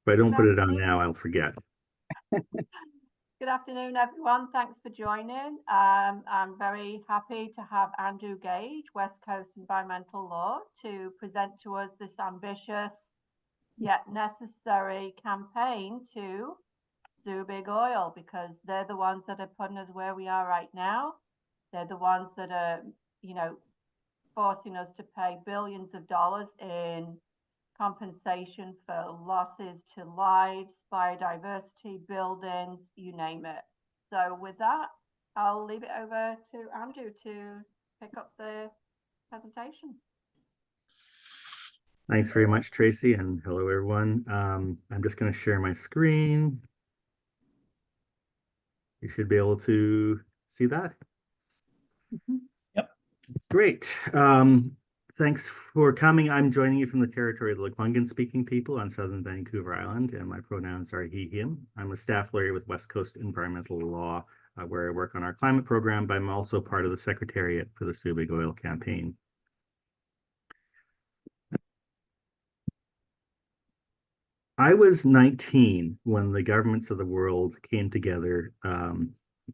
If I don't put it on now, I'll forget. Good afternoon, everyone. Thanks for joining. I'm very happy to have Andrew Gage, West Coast Environmental Law, to present to us this ambitious yet necessary campaign to sue Big Oil, because they're the ones that are putting us where we are right now. They're the ones that are, forcing us to pay billions of dollars in compensation for losses to lives, biodiversity, buildings, you name it. So with that, I'll leave it over to Andrew to pick up the presentation. Thanks very much, Tracy, and hello, everyone. I'm just going to share my screen. You should be able to see that. Yep. Great. Thanks for coming. I'm joining you from the territory of the Lekwungen-speaking people on southern Vancouver Island, and my pronouns are he, him. I'm a staff lawyer with West Coast Environmental Law, where I work on our climate program, but I'm also part of the Secretariat for the Sue Big Oil campaign. I was 19 when the governments of the world came together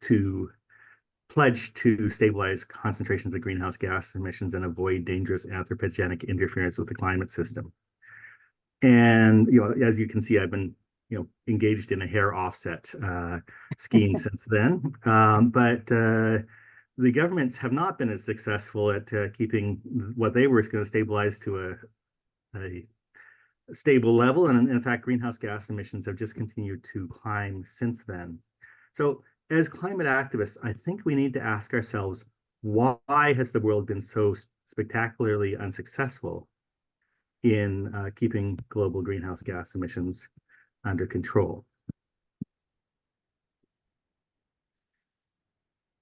to pledge to stabilize concentrations of greenhouse gas emissions and avoid dangerous anthropogenic interference with the climate system. And, as you can see, I've been, engaged in a hair offset scheme since then. But the governments have not been as successful at keeping what they were going to stabilize to a stable level. And in fact, greenhouse gas emissions have just continued to climb since then. So as climate activists, I think we need to ask ourselves, why has the world been so spectacularly unsuccessful in keeping global greenhouse gas emissions under control?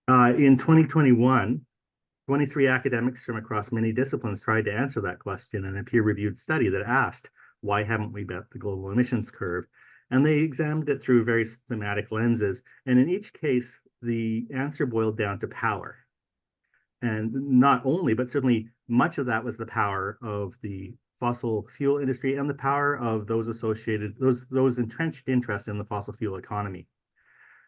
In 2021, 23 academics from across many disciplines tried to answer that question in a peer-reviewed study that asked, why haven't we bent the global emissions curve? And they examined it through various thematic lenses. And in each case, the answer boiled down to power. And not only, but certainly much of that was the power of the fossil fuel industry and the power of those associated, those entrenched interests in the fossil fuel economy.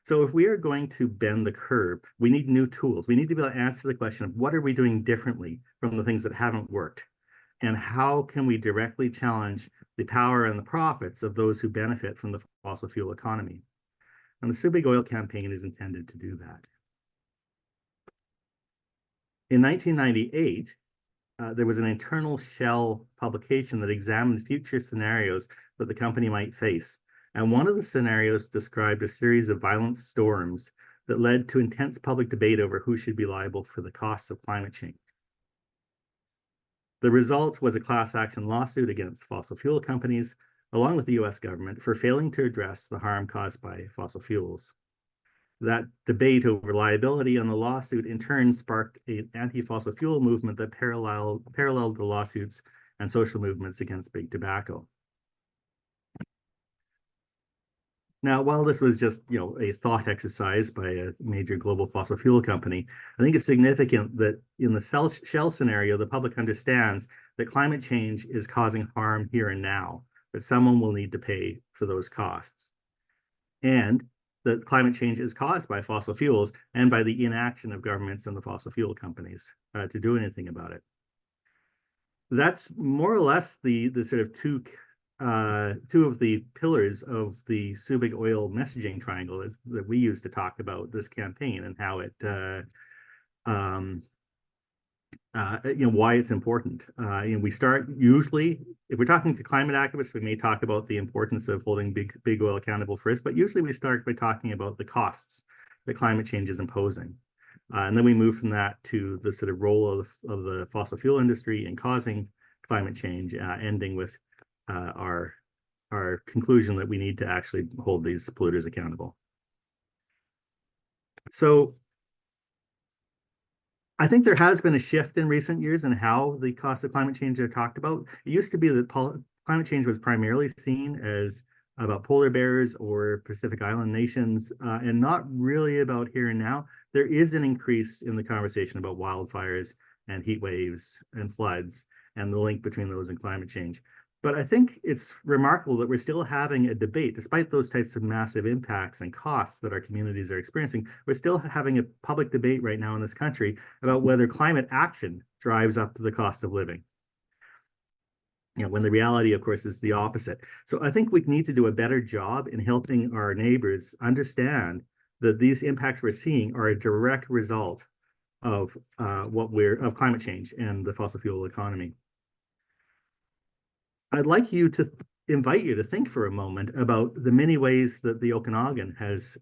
So if we are going to bend the curve, we need new tools. We need to be able to answer the question of what are we doing differently from the things that haven't worked? And how can we directly challenge the power and the profits of those who benefit from the fossil fuel economy? And the Sue Big Oil campaign is intended to do that. In 1998, there was an internal Shell publication that examined future scenarios that the company might face. And one of the scenarios described a series of violent storms that led to intense public debate over who should be liable for the costs of climate change. The result was a class action lawsuit against fossil fuel companies, along with the US government, for failing to address the harm caused by fossil fuels. That debate over liability on the lawsuit in turn sparked an anti-fossil fuel movement that paralleled the lawsuits and social movements against big tobacco. Now, while this was just, a thought exercise by a major global fossil fuel company, I think it's significant that in the Shell scenario, the public understands that climate change is causing harm here and now, that someone will need to pay for those costs. And that climate change is caused by fossil fuels and by the inaction of governments and the fossil fuel companies to do anything about it. That's more or less the sort of two of the pillars of the Sue Big Oil messaging triangle that we use to talk about this campaign and how it, why it's important. We start usually, if we're talking to climate activists, we may talk about the importance of holding big oil accountable for risk, but usually we start by talking about the costs that climate change is imposing. And then we move from that to the sort of role of the fossil fuel industry in causing climate change, ending with our conclusion that we need to actually hold these polluters accountable. So I think there has been a shift in recent years in how the costs of climate change are talked about. It used to be that climate change was primarily seen as about polar bears or Pacific Island nations, and not really about here and now. There is an increase in the conversation about wildfires and heat waves and floods and the link between those and climate change. But I think it's remarkable that we're still having a debate, despite those types of massive impacts and costs that our communities are experiencing. We're still having a public debate right now in this country about whether climate action drives up the cost of living. When the reality, of course, is the opposite. So I think we need to do a better job in helping our neighbors understand that these impacts we're seeing are a direct result of of climate change and the fossil fuel economy. I'd like you to invite you to think for a moment about the many ways that the Okanagan has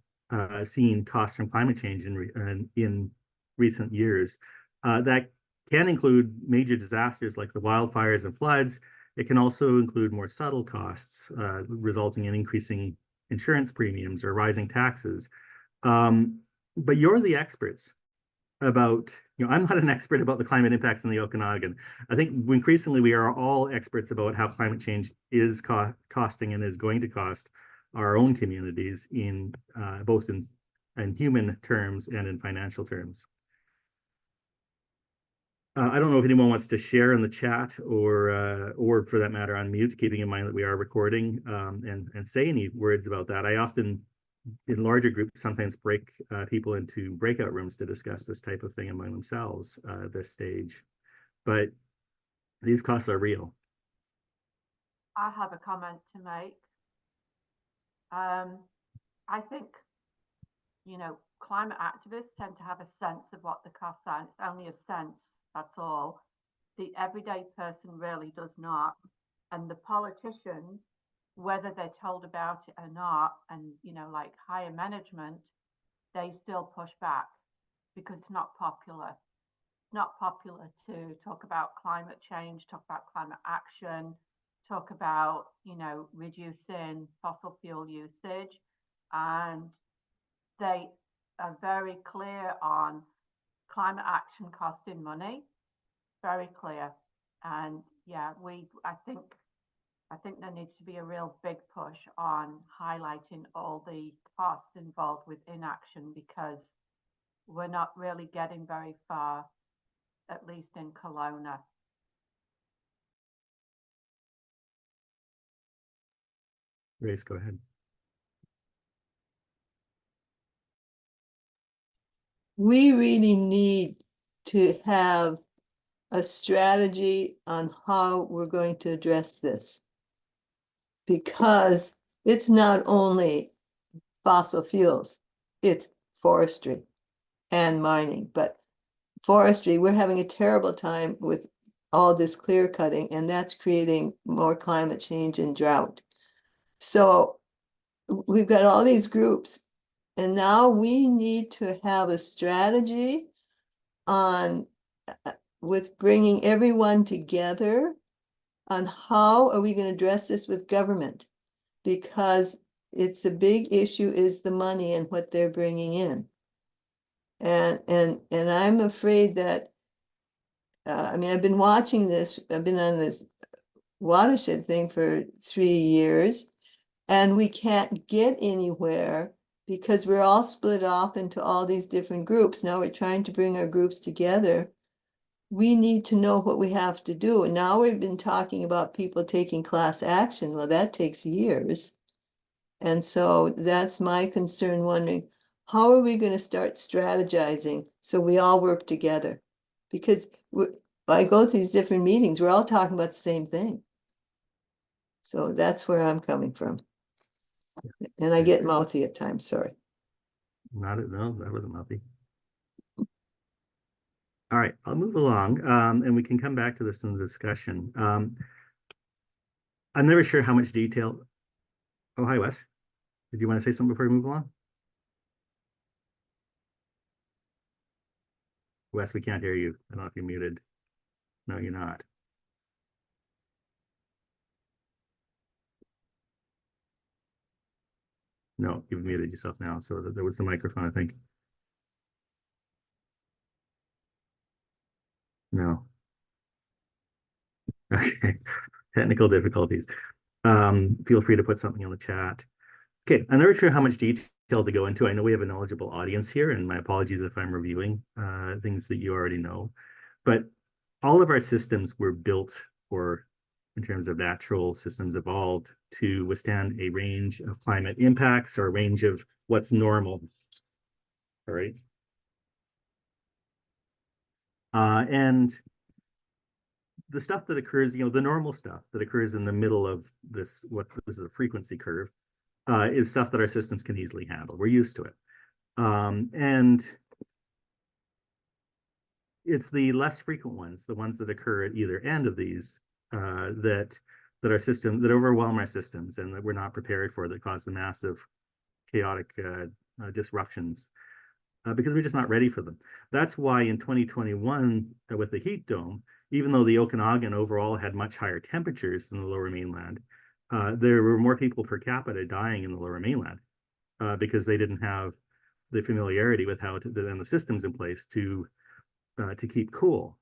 seen costs from climate change in recent years. That can include major disasters like the wildfires and floods. It can also include more subtle costs, resulting in increasing insurance premiums or rising taxes. But you're the experts about, I'm not an expert about the climate impacts in the Okanagan. I think increasingly we are all experts about how climate change is costing and is going to cost our own communities in both in human terms and in financial terms. I don't know if anyone wants to share in the chat or for that matter unmute, keeping in mind that we are recording, and say any words about that. I often, in larger groups, sometimes break people into breakout rooms to discuss this type of thing among themselves at this stage. But these costs are real. I have a comment to make. I think, climate activists tend to have a sense of what the costs are. It's only a sense, that's all. The everyday person really does not. And the politicians, whether they're told about it or not, and, like higher management, they still push back because it's not popular. It's not popular to talk about climate change, talk about climate action, talk about, reducing fossil fuel usage. And they are very clear on climate action costing money, very clear. And yeah, I think there needs to be a real big push on highlighting all the costs involved with inaction, because we're not really getting very far, at least in Kelowna. Grace, go ahead. We really need to have a strategy on how we're going to address this, because it's not only fossil fuels, it's forestry and mining. But forestry, we're having a terrible time with all this clear cutting, and that's creating more climate change and drought. So we've got all these groups, and now we need to have a strategy on with bringing everyone together on how are we going to address this with government, because it's a big issue is the money and what they're bringing in. And I'm afraid that, I've been watching this, I've been on this watershed thing for 3 years, and we can't get anywhere because we're all split off into all these different groups. Now we're trying to bring our groups together. We need to know what we have to do. And now we've been talking about people taking class action. Well, that takes years. And so that's my concern, wondering, how are we going to start strategizing so we all work together? Because I go to these different meetings, we're all talking about the same thing. So that's where I'm coming from. And I get mouthy at times, sorry. No, that wasn't mouthy. All right, I'll move along, and we can come back to this in the discussion. I'm never sure how much detail. Oh, hi, Wes. Did you want to say something before we move along? Wes, we can't hear you. I don't know if you're muted. No, you're not. No, you've muted yourself now. So there was the microphone, I think. No. Okay. Technical difficulties. Feel free to put something on the chat. Okay, I'm never sure how much detail to go into. I know we have a knowledgeable audience here, and my apologies if I'm reviewing things that you already know. But all of our systems were built for in terms of natural systems evolved to withstand a range of climate impacts or a range of what's normal. All right. And the stuff that occurs, the normal stuff that occurs in the middle of this is a frequency curve, is stuff that our systems can easily handle. We're used to it. And it's the less frequent ones, the ones that occur at either end of these, that overwhelm our systems and that we're not prepared for, that cause the massive chaotic disruptions, because we're just not ready for them. That's why in 2021, with the heat dome, even though the Okanagan overall had much higher temperatures than the lower mainland, there were more people per capita dying in the lower mainland, because they didn't have the familiarity with how to, and the systems in place to keep cool.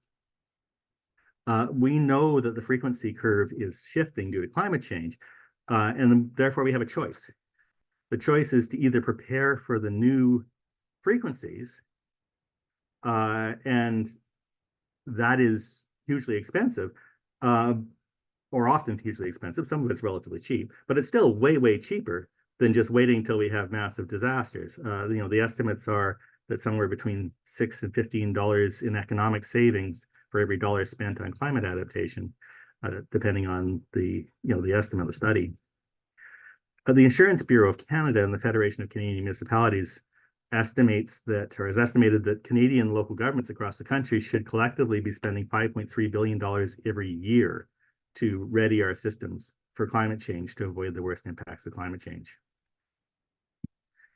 We know that the frequency curve is shifting due to climate change, and therefore we have a choice. The choice is to either prepare for the new frequencies, and that is hugely expensive, or often hugely expensive. Some of it's relatively cheap, but it's still way, way cheaper than just waiting until we have massive disasters. The estimates are that somewhere between $6 and $15 in economic savings for every dollar spent on climate adaptation, depending on the estimate of the study. The Insurance Bureau of Canada and the Federation of Canadian Municipalities has estimated that Canadian local governments across the country should collectively be spending $5.3 billion every year to ready our systems for climate change, to avoid the worst impacts of climate change.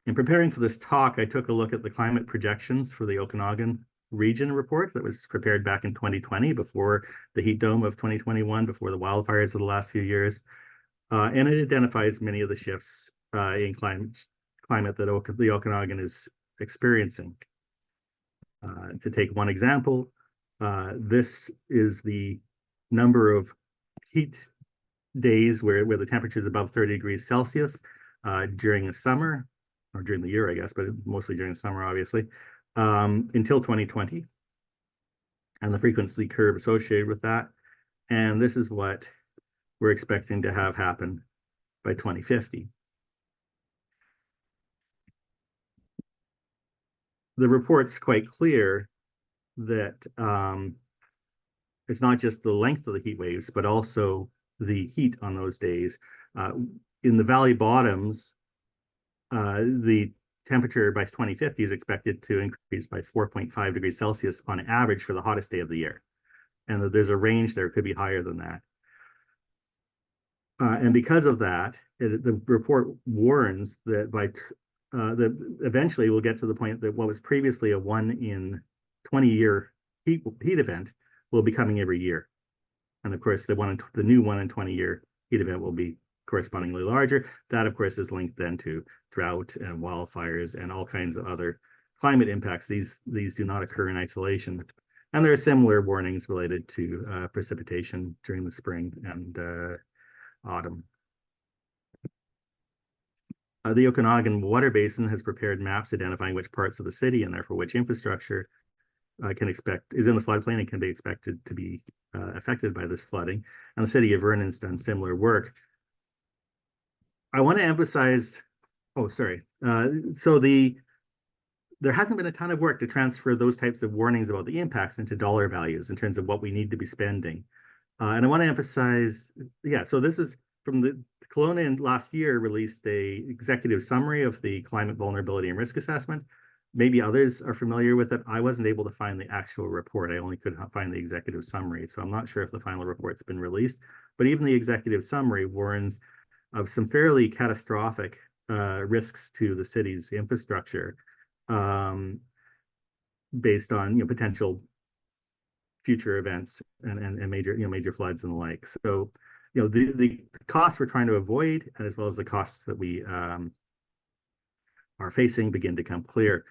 In preparing for this talk, I took a look at the climate projections for the Okanagan region report that was prepared back in 2020, before the heat dome of 2021, before the wildfires of the last few years. And it identifies many of the shifts in climate that the Okanagan is experiencing. To take one example, this is the number of heat days where the temperature is above 30 degrees Celsius during the summer, or during the year, I guess, but mostly during the summer, obviously, until 2020, and the frequency curve associated with that. And this is what we're expecting to have happen by 2050. The report's quite clear that it's not just the length of the heat waves, but also the heat on those days. In the valley bottoms, the temperature by 2050 is expected to increase by 4.5 degrees Celsius on average for the hottest day of the year. And there's a range there, it could be higher than that. And because of that, the report warns that that eventually we'll get to the point that what was previously a 1 in 20 year heat event will be coming every year. And of course, the new 1 in 20 year heat event will be correspondingly larger. That, of course, is linked then to drought and wildfires and all kinds of other climate impacts. These do not occur in isolation. And there are similar warnings related to precipitation during the spring and autumn. The Okanagan Water Basin has prepared maps identifying which parts of the city and therefore which infrastructure is in the floodplain and can be expected to be affected by this flooding. And the city of Vernon's done similar work. I want to emphasize, there hasn't been a ton of work to transfer those types of warnings about the impacts into dollar values in terms of what we need to be spending. And I want to emphasize, so this is from the Kelowna last year released a executive summary of the climate vulnerability and risk assessment. Maybe others are familiar with it. I wasn't able to find the actual report. I only could find the executive summary. So I'm not sure if the final report's been released, but even the executive summary warns of some fairly catastrophic risks to the city's infrastructure based on potential future events and major floods and the like. So the costs we're trying to avoid, as well as the costs that we are facing, begin to come clear.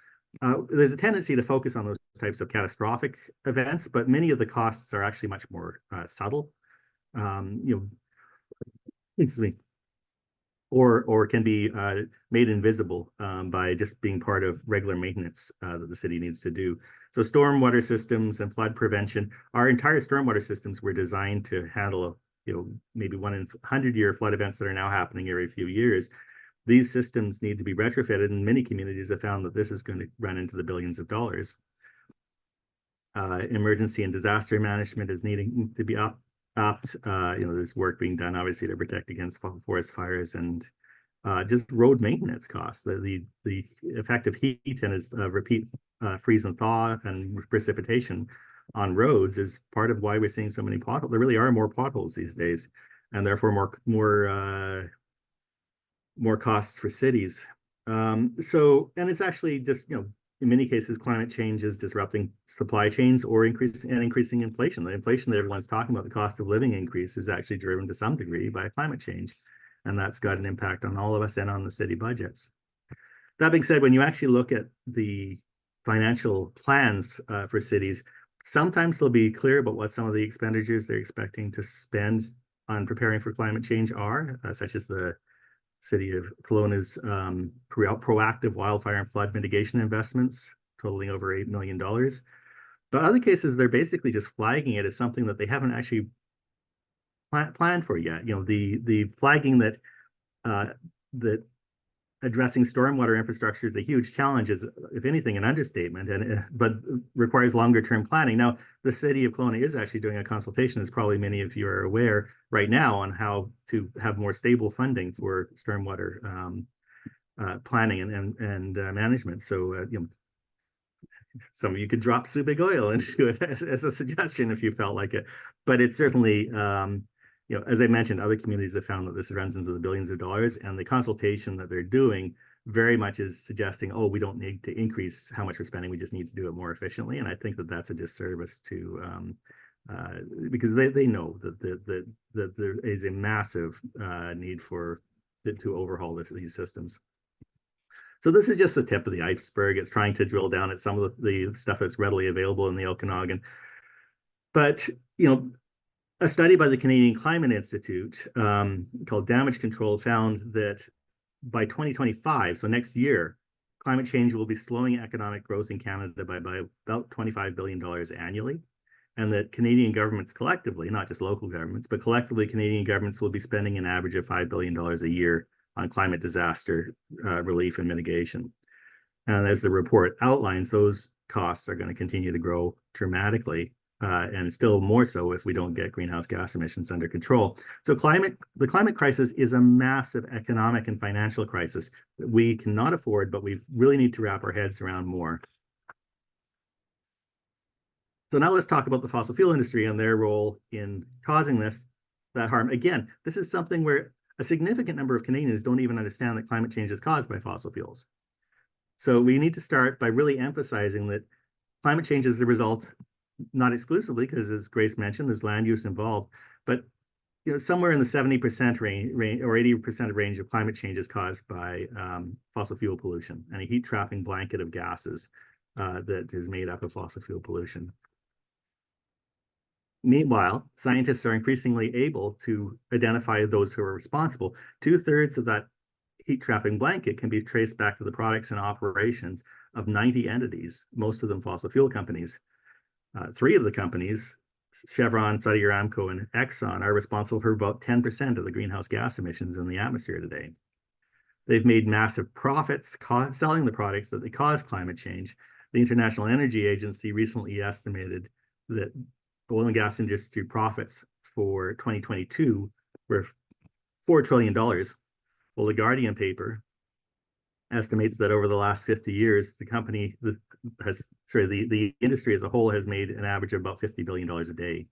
There's a tendency to focus on those types of catastrophic events, but many of the costs are actually much more subtle. Excuse me. Or can be made invisible by just being part of regular maintenance that the city needs to do. So stormwater systems and flood prevention, our entire stormwater systems were designed to handle maybe 1 in 100-year flood events that are now happening every few years. These systems need to be retrofitted, and many communities have found that this is going to run into the billions of dollars. Emergency and disaster management is needing to be upped. There's work being done, obviously, to protect against forest fires, and just road maintenance costs. The effect of heat and its repeat freeze and thaw and precipitation on roads is part of why we're seeing so many potholes. There really are more potholes these days, and therefore more costs for cities. And it's actually just, in many cases, climate change is disrupting supply chains or increasing inflation. The inflation that everyone's talking about, the cost of living increase, is actually driven to some degree by climate change. And that's got an impact on all of us and on the city budgets. That being said, when you actually look at the financial plans for cities, sometimes they'll be clear about what some of the expenditures they're expecting to spend on preparing for climate change are, such as the City of Kelowna's proactive wildfire and flood mitigation investments, totaling over $8 million. But other cases, they're basically just flagging it as something that they haven't actually planned for yet. The flagging that addressing stormwater infrastructure is a huge challenge is, if anything, an understatement, but requires longer term planning. Now, the City of Kelowna is actually doing a consultation, as probably many of you are aware, right now, on how to have more stable funding for stormwater planning and management. So, some of you could drop Sue Big Oil into it as a suggestion if you felt like it. But it's certainly, as I mentioned, other communities have found that this runs into the billions of dollars, and the consultation that they're doing very much is suggesting, we don't need to increase how much we're spending, we just need to do it more efficiently. And I think that that's a disservice to, because they know that there is a massive need to overhaul these systems. So this is just the tip of the iceberg. It's trying to drill down at some of the stuff that's readily available in the Okanagan. But, a study by the Canadian Climate Institute called Damage Control found that by 2025, so next year, climate change will be slowing economic growth in Canada by about $25 billion annually. And that Canadian governments collectively, not just local governments, but collectively Canadian governments will be spending an average of $5 billion a year on climate disaster relief and mitigation. And as the report outlines, those costs are going to continue to grow dramatically, and still more so if we don't get greenhouse gas emissions under control. So the climate crisis is a massive economic and financial crisis that we cannot afford, but we really need to wrap our heads around more. So now let's talk about the fossil fuel industry and their role in causing that harm. Again, this is something where a significant number of Canadians don't even understand that climate change is caused by fossil fuels. So we need to start by really emphasizing that climate change is the result, not exclusively, because as Grace mentioned, there's land use involved, but somewhere in the 70% range or 80% range of climate change is caused by fossil fuel pollution and a heat trapping blanket of gases that is made up of fossil fuel pollution. Meanwhile, scientists are increasingly able to identify those who are responsible. 2/3 of that heat trapping blanket can be traced back to the products and operations of 90 entities, most of them fossil fuel companies. 3 of the companies, Chevron, Saudi Aramco, and Exxon, are responsible for about 10% of the greenhouse gas emissions in the atmosphere today. They've made massive profits selling the products that they cause climate change. The International Energy Agency recently estimated that oil and gas industry profits for 2022 were $4 trillion. Well, the Guardian paper estimates that over the last 50 years, the industry as a whole has made an average of about $50 billion a day.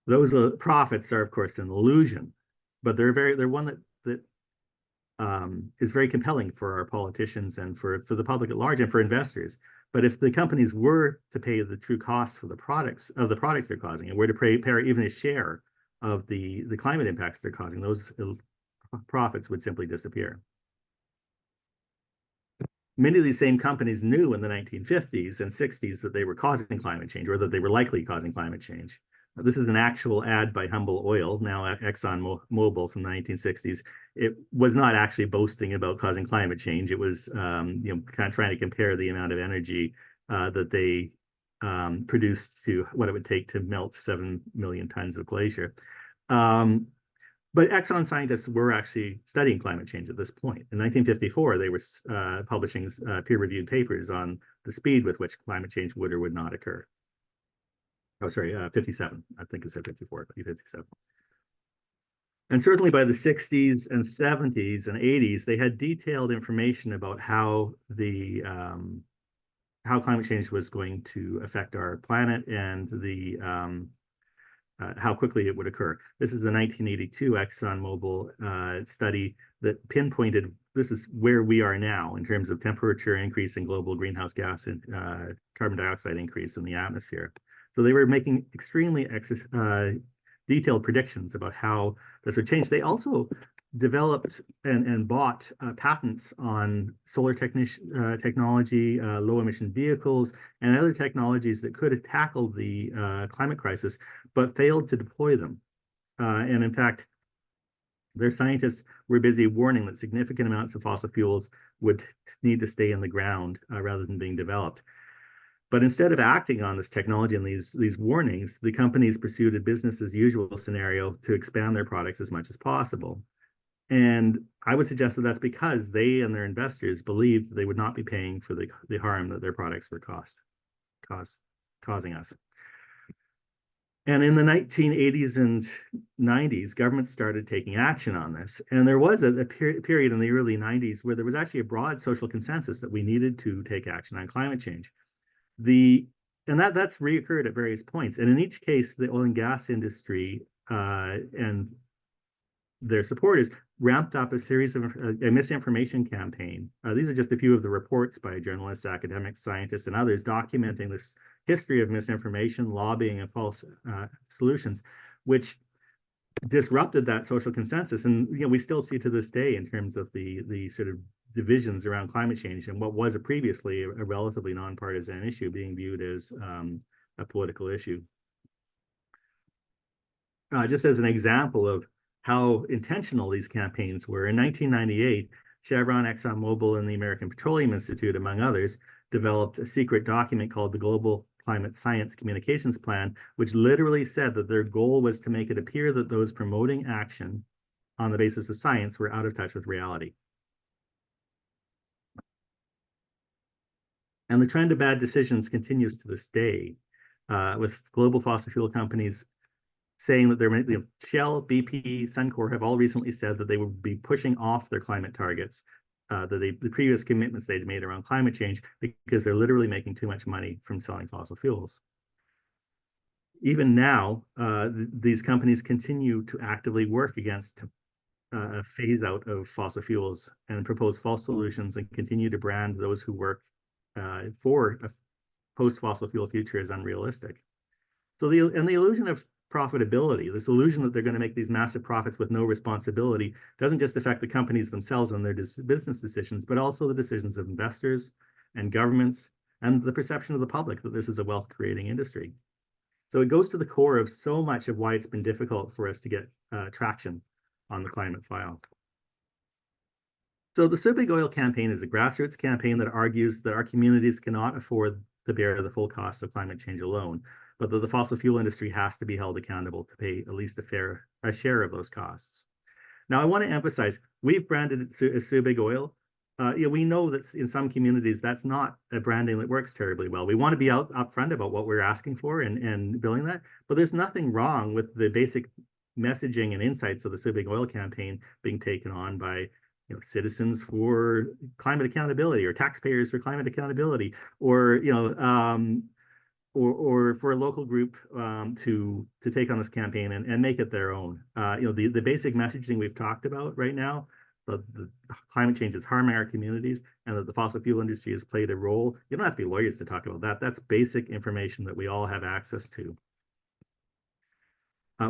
Those profits are, of course, an illusion, but they're one that is very compelling for our politicians and for the public at large and for investors. But if the companies were to pay the true cost for the products they're causing, and were to pay even a share of the climate impacts they're causing, those profits would simply disappear. Many of these same companies knew in the 1950s and 60s that they were causing climate change, or that they were likely causing climate change. This is an actual ad by Humble Oil, now Exxon Mobil, from the 1960s. It was not actually boasting about causing climate change. It was kind of trying to compare the amount of energy that they produced to what it would take to melt 7 million tons of glacier. But Exxon scientists were actually studying climate change at this point. In 1954, they were publishing peer-reviewed papers on the speed with which climate change would or would not occur. Oh, sorry, 57. I think it said 54, but 57. And certainly by the 60s and 70s and 80s, they had detailed information about how climate change was going to affect our planet and how quickly it would occur. This is the 1982 ExxonMobil study that pinpointed this is where we are now in terms of temperature increase in global greenhouse gas and carbon dioxide increase in the atmosphere. So they were making extremely detailed predictions about how this would change. They also developed and bought patents on solar technology, low emission vehicles, and other technologies that could have tackled the climate crisis, but failed to deploy them. And in fact, their scientists were busy warning that significant amounts of fossil fuels would need to stay in the ground rather than being developed. But instead of acting on this technology and these warnings, the companies pursued a business as usual scenario to expand their products as much as possible. And I would suggest that that's because they and their investors believed they would not be paying for the harm that their products were causing us. And in the 1980s and 90s, governments started taking action on this. And there was a period in the early 90s where there was actually a broad social consensus that we needed to take action on climate change. And that's reoccurred at various points. And in each case, the oil and gas industry and their supporters ramped up a series of a misinformation campaign. These are just a few of the reports by journalists, academics, scientists, and others documenting this history of misinformation, lobbying, and false solutions, which disrupted that social consensus. And we still see to this day in terms of the sort of divisions around climate change and what was previously a relatively nonpartisan issue being viewed as a political issue. Just as an example of how intentional these campaigns were, in 1998, Chevron, ExxonMobil, and the American Petroleum Institute, among others, developed a secret document called the Global Climate Science Communications Plan, which literally said that their goal was to make it appear that those promoting action on the basis of science were out of touch with reality. And the trend of bad decisions continues to this day, with global fossil fuel companies saying that they're, Shell, BP, Suncor have all recently said that they will be pushing off their climate targets, the previous commitments they'd made around climate change, because they're literally making too much money from selling fossil fuels. Even now, these companies continue to actively work against a phase out of fossil fuels and propose false solutions and continue to brand those who work for a post-fossil fuel future as unrealistic. So the illusion of profitability, this illusion that they're going to make these massive profits with no responsibility, doesn't just affect the companies themselves and their business decisions, but also the decisions of investors and governments and the perception of the public that this is a wealth-creating industry. So it goes to the core of so much of why it's been difficult for us to get traction on the climate file. So the Big Oil campaign is a grassroots campaign that argues that our communities cannot afford to bear the full cost of climate change alone, but that the fossil fuel industry has to be held accountable to pay at least a share of those costs. Now, I want to emphasize, we've branded it as Big Oil. We know that in some communities, that's not a branding that works terribly well. We want to be upfront about what we're asking for and billing that, but there's nothing wrong with the basic messaging and insights of the Big Oil campaign being taken on by citizens for climate accountability, or taxpayers for climate accountability, or or for a local group to take on this campaign and make it their own. The basic messaging we've talked about right now, the climate change is harming our communities, and that the fossil fuel industry has played a role. You don't have to be lawyers to talk about that. That's basic information that we all have access to.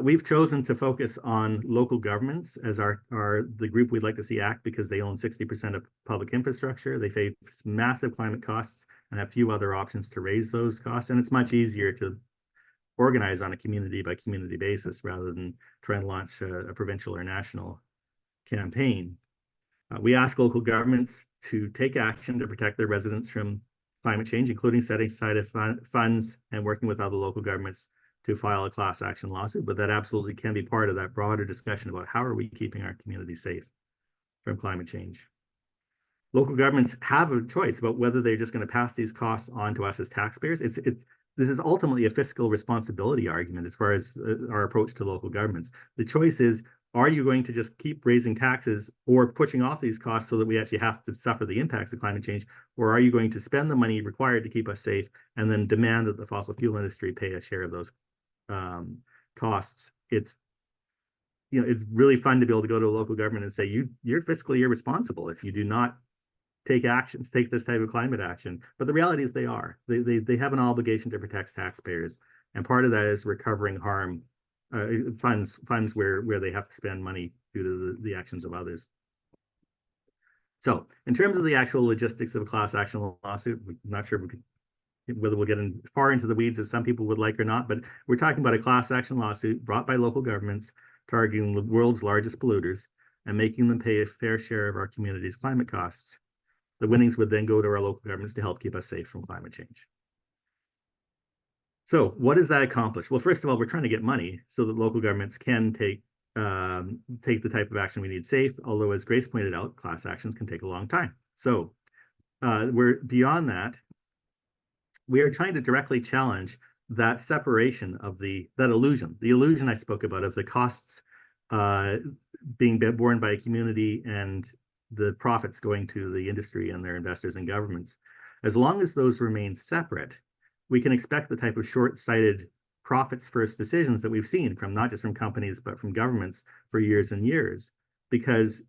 We've chosen to focus on local governments as the group we'd like to see act, because they own 60% of public infrastructure. They face massive climate costs and have few other options to raise those costs. And it's much easier to organize on a community by community basis rather than try and launch a provincial or national campaign. We ask local governments to take action to protect their residents from climate change, including setting aside funds and working with other local governments to file a class action lawsuit, but that absolutely can be part of that broader discussion about how are we keeping our community safe from climate change. Local governments have a choice about whether they're just going to pass these costs on to us as taxpayers. This is ultimately a fiscal responsibility argument as far as our approach to local governments. The choice is, are you going to just keep raising taxes or pushing off these costs so that we actually have to suffer the impacts of climate change? Or are you going to spend the money required to keep us safe and then demand that the fossil fuel industry pay a share of those costs? It's really fun to be able to go to a local government and say, you're fiscally irresponsible if you do not take this type of climate action. But the reality is they are. They have an obligation to protect taxpayers. And part of that is recovering harm funds where they have to spend money due to the actions of others. So in terms of the actual logistics of a class action lawsuit, I'm not sure whether we'll get far into the weeds as some people would like or not, but we're talking about a class action lawsuit brought by local governments targeting the world's largest polluters and making them pay a fair share of our community's climate costs. The winnings would then go to our local governments to help keep us safe from climate change. So what does that accomplish? Well, first of all, we're trying to get money so that local governments can take the type of action we need safe, although as Grace pointed out, class actions can take a long time. So we're beyond that. We are trying to directly challenge that separation of the illusion I spoke about of the costs being borne by a community and the profits going to the industry and their investors and governments. As long as those remain separate, we can expect the type of short-sighted profits first decisions that we've seen from not just from companies, but from governments for years and years, because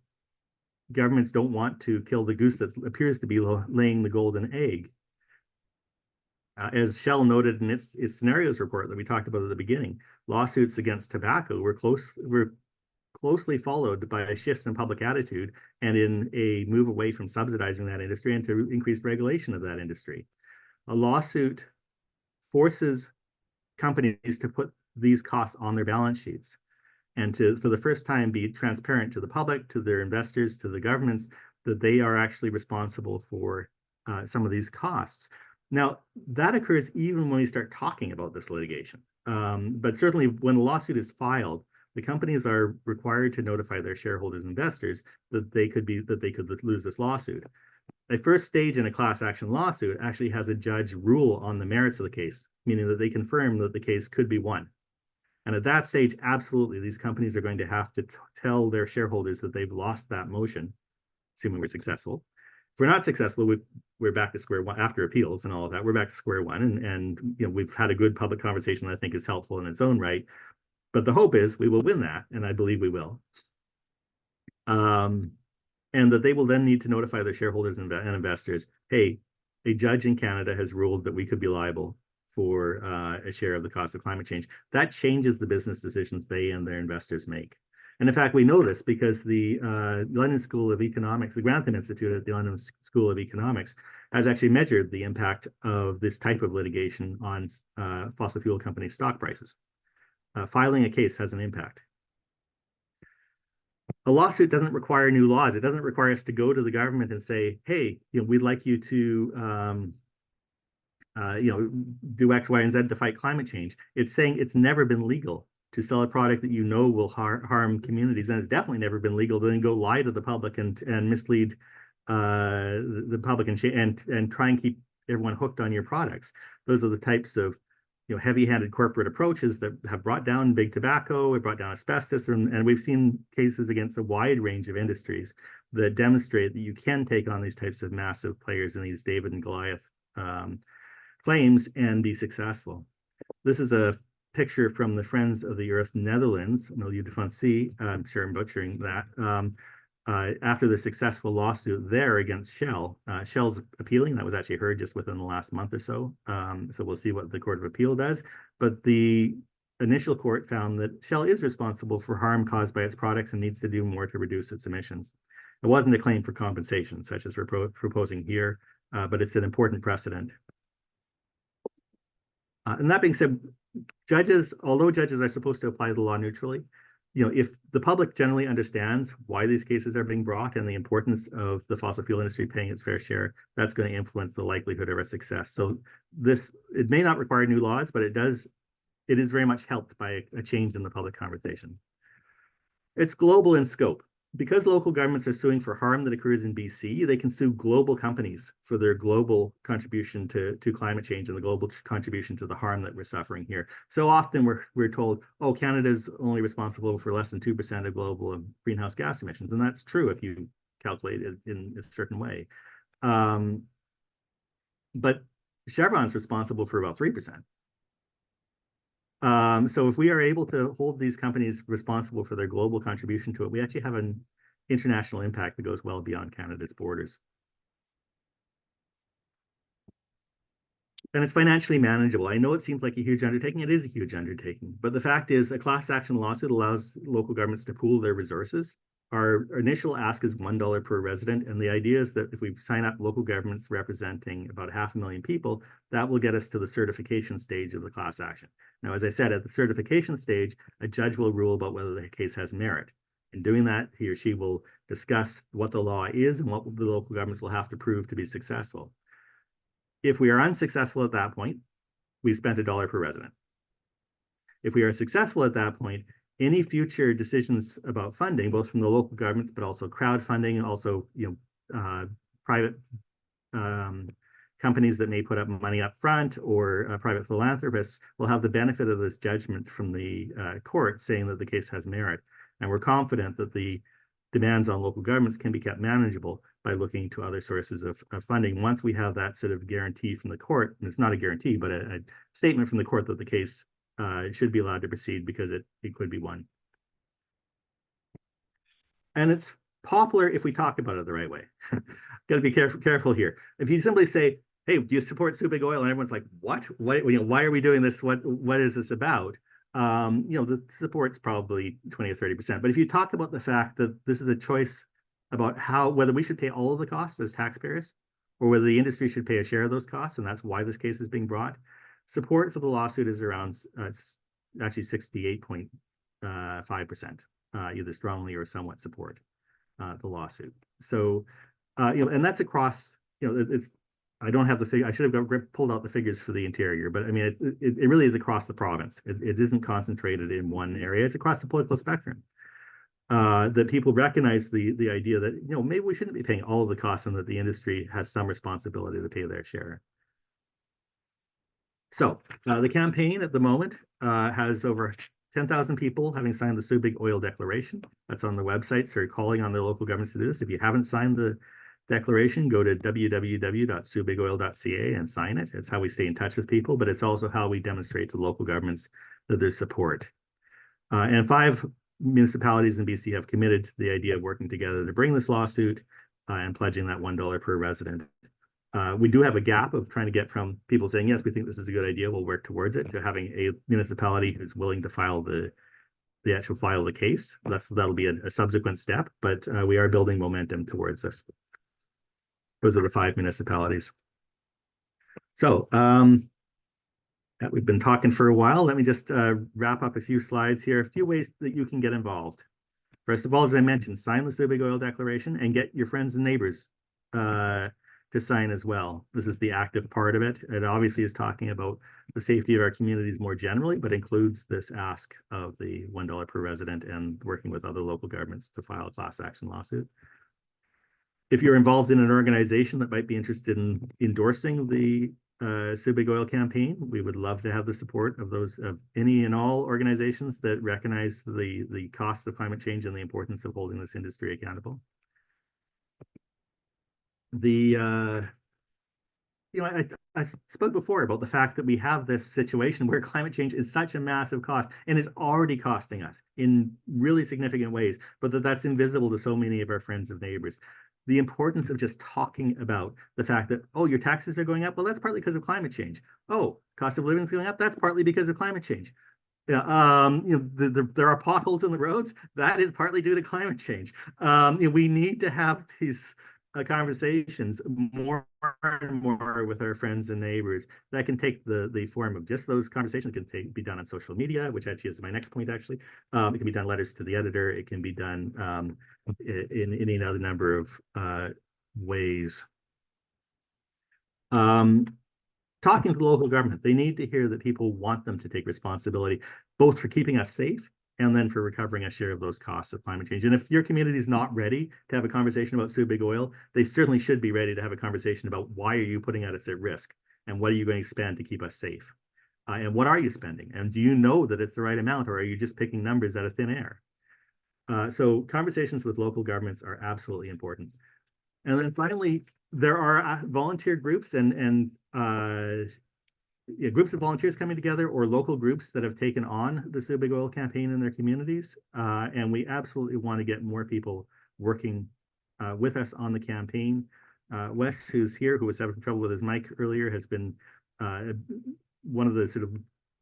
governments don't want to kill the goose that appears to be laying the golden egg. As Shell noted in its scenarios report that we talked about at the beginning, lawsuits against tobacco were closely followed by shifts in public attitude and in a move away from subsidizing that industry and to increased regulation of that industry. A lawsuit forces companies to put these costs on their balance sheets and to, for the first time, be transparent to the public, to their investors, to the governments, that they are actually responsible for some of these costs. Now, that occurs even when we start talking about this litigation. But certainly when a lawsuit is filed, the companies are required to notify their shareholders and investors that they could lose this lawsuit. A first stage in a class action lawsuit actually has a judge rule on the merits of the case, meaning that they confirm that the case could be won. And at that stage, absolutely, these companies are going to have to tell their shareholders that they've lost that motion, assuming we're successful. If we're not successful, we're back to square one after appeals and all of that. We're back to square one, and we've had a good public conversation that I think is helpful in its own right. But the hope is we will win that, and I believe we will. And that they will then need to notify their shareholders and investors, hey, a judge in Canada has ruled that we could be liable for a share of the cost of climate change. That changes the business decisions they and their investors make. And in fact, we know this because the London School of Economics, the Grantham Institute at the London School of Economics, has actually measured the impact of this type of litigation on fossil fuel company stock prices. Filing a case has an impact. A lawsuit doesn't require new laws. It doesn't require us to go to the government and say, hey, we'd like you to do X, Y, and Z to fight climate change. It's saying it's never been legal to sell a product that will harm communities, and it's definitely never been legal to then go lie to the public and mislead the public and try and keep everyone hooked on your products. Those are the types of heavy-handed corporate approaches that have brought down big tobacco, have brought down asbestos, and we've seen cases against a wide range of industries that demonstrate that you can take on these types of massive players in these David and Goliath claims and be successful. This is a picture from the Friends of the Earth Netherlands, Milieu de Fancy, I'm sure I'm butchering that, after the successful lawsuit there against Shell. Shell's appealing. That was actually heard just within the last month or so. So we'll see what the Court of Appeal does. But the initial court found that Shell is responsible for harm caused by its products and needs to do more to reduce its emissions. It wasn't a claim for compensation, such as we're proposing here, but it's an important precedent. And that being said, although judges are supposed to apply the law neutrally, if the public generally understands why these cases are being brought and the importance of the fossil fuel industry paying its fair share, that's going to influence the likelihood of our success. So it may not require new laws, but it does it is very much helped by a change in the public conversation. It's global in scope. Because local governments are suing for harm that occurs in BC, they can sue global companies for their global contribution to climate change and the global contribution to the harm that we're suffering here. So often we're told, oh, Canada's only responsible for less than 2% of global greenhouse gas emissions. And that's true if you calculate it in a certain way. But Chevron's responsible for about 3%. So if we are able to hold these companies responsible for their global contribution to it, we actually have an international impact that goes well beyond Canada's borders. And it's financially manageable. I know it seems like a huge undertaking. It is a huge undertaking. But the fact is, a class action lawsuit allows local governments to pool their resources. Our initial ask is $1 per resident. And the idea is that if we sign up local governments representing about 500,000 people, that will get us to the certification stage of the class action. Now, as I said, at the certification stage, a judge will rule about whether the case has merit. In doing that, he or she will discuss what the law is and what the local governments will have to prove to be successful. If we are unsuccessful at that point, we've spent $1 per resident. If we are successful at that point, any future decisions about funding, both from the local governments, but also crowdfunding and also private companies that may put up money up front or private philanthropists, will have the benefit of this judgment from the court saying that the case has merit. And we're confident that the demands on local governments can be kept manageable by looking to other sources of funding. Once we have that sort of guarantee from the court, and it's not a guarantee, but a statement from the court that the case should be allowed to proceed because it could be won. And it's popular if we talk about it the right way. Got to be careful here. If you simply say, hey, do you support Big Oil? And everyone's like, what? Why are we doing this? What is this about? The support's probably 20 or 30%. But if you talk about the fact that this is a choice about whether we should pay all of the costs as taxpayers or whether the industry should pay a share of those costs, and that's why this case is being brought, support for the lawsuit is around, it's actually 68.5%, either strongly or somewhat support the lawsuit. So, and that's across, it's, I don't have the figure. I should have pulled out the figures for the interior, but I mean, it really is across the province. It isn't concentrated in one area. It's across the political spectrum. That people recognize the idea that, maybe we shouldn't be paying all of the costs and that the industry has some responsibility to pay their share. So the campaign at the moment has over 10,000 people having signed the Big Oil Declaration. That's on the website. So calling on their local governments to do this. If you haven't signed the declaration, go to www.subigoil.ca and sign it. It's how we stay in touch with people, but it's also how we demonstrate to local governments that there's support. And 5 municipalities in BC have committed to the idea of working together to bring this lawsuit and pledging that $1 per resident. We do have a gap of trying to get from people saying, yes, we think this is a good idea, we'll work towards it, to having a municipality who's willing to file the case. That'll be a subsequent step, but we are building momentum towards this. Those are the 5 municipalities. So we've been talking for a while. Let me just wrap up a few slides here. A few ways that you can get involved. First of all, as I mentioned, sign the Big Oil Declaration and get your friends and neighbors to sign as well. This is the active part of it. It obviously is talking about the safety of our communities more generally, but includes this ask of the $1 per resident and working with other local governments to file a class action lawsuit. If you're involved in an organization that might be interested in endorsing the Big Oil campaign, we would love to have the support of any and all organizations that recognize the costs of climate change and the importance of holding this industry accountable. I spoke before about the fact that we have this situation where climate change is such a massive cost and is already costing us in really significant ways, but that's invisible to so many of our friends and neighbors. The importance of just talking about the fact that, oh, your taxes are going up. Well, that's partly because of climate change. Oh, cost of living is going up. That's partly because of climate change. There are potholes in the roads. That is partly due to climate change. We need to have these conversations more and more with our friends and neighbors. That can take the form of just those conversations. It can be done on social media, which actually is my next point, actually. It can be done letters to the editor. It can be done in any other number of ways. Talk talking to the local government. They need to hear that people want them to take responsibility, both for keeping us safe and then for recovering a share of those costs of climate change. And if your community is not ready to have a conversation about Big Oil, they certainly should be ready to have a conversation about why are you putting us at risk and what are you going to spend to keep us safe? And what are you spending? And do you know that it's the right amount, or are you just picking numbers out of thin air? So conversations with local governments are absolutely important. And then finally, there are volunteer groups and groups of volunteers coming together, or local groups that have taken on the Big Oil campaign in their communities. And we absolutely want to get more people working with us on the campaign. Wes, who's here, who was having trouble with his mic earlier, has been one of the sort of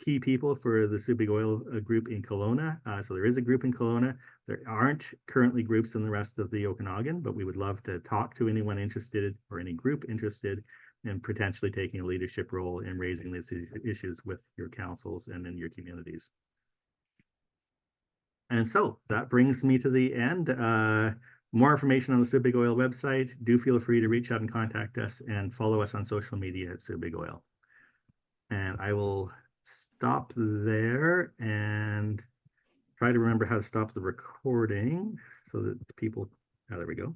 key people for the Big Oil group in Kelowna. So there is a group in Kelowna. There aren't currently groups in the rest of the Okanagan, but we would love to talk to anyone interested or any group interested in potentially taking a leadership role in raising these issues with your councils and in your communities. And so that brings me to the end. More information on the Big Oil website. Do feel free to reach out and contact us, and follow us on social media at Big Oil. And I will stop there and try to remember how to stop the recording so that people, there we go.